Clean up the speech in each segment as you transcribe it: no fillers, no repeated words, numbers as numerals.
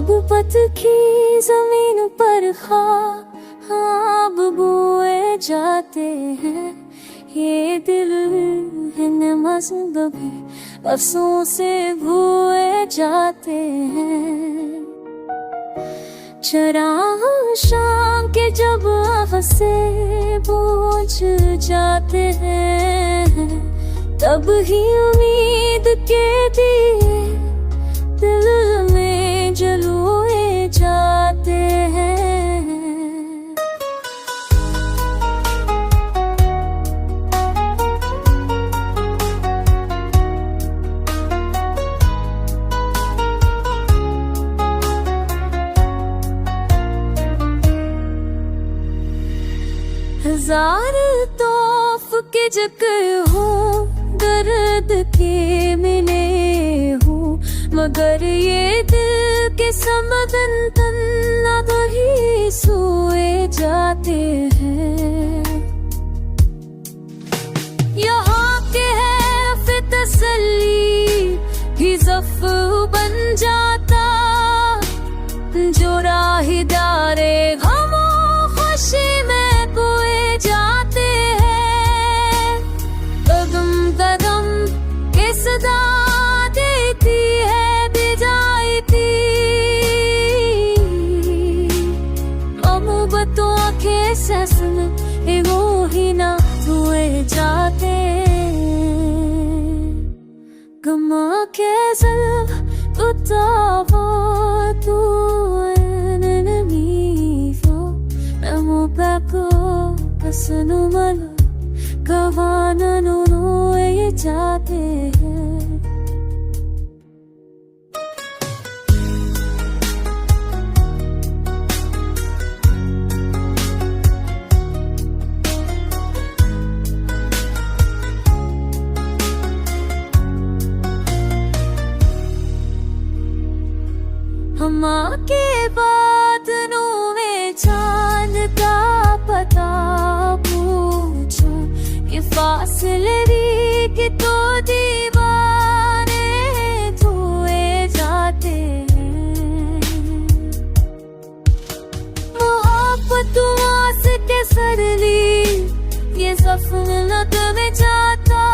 मोहब्बत की जमीन पर ख्वाब बोए जाते हैं। ये दिल है मज़हबी अफसों से भूए जाते हैं। चराग शाम के जब से बुझ जाते हैं, तब ही उम्मीद के दिए दिल में जलूए जाते हैं। हजार तौफ के जिक्र हो, दर्द के मिले हो, मगर ये दिल के समदन तन्ना वही सोए जाते हैं। यहाँ के है फिर तसल्ली भी ज़फ़र बन जाता, जो राहिदारे गम खुशी में बोए जाते हैं। कदम कदम के सदा देती है बिदाई थी, मोहब्बतों के ससन वो ही ना हुए जाते। गमा के ज़ल्फ़ उतावा तू पसनु मल गवानन रोए जाते हैं। हम के बादलों में चांद का पता पूछो, ये फासले भी कि तो दीवाने धुए जाते हैं। मोहब्बतों से के सरली ये ज़फ़र लग में जाता,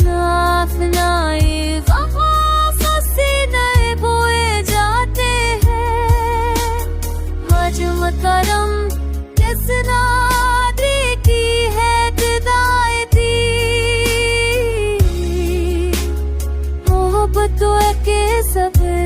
जाफनाए करम किस नादरी की है विदाई, मोहब्बतों के सफर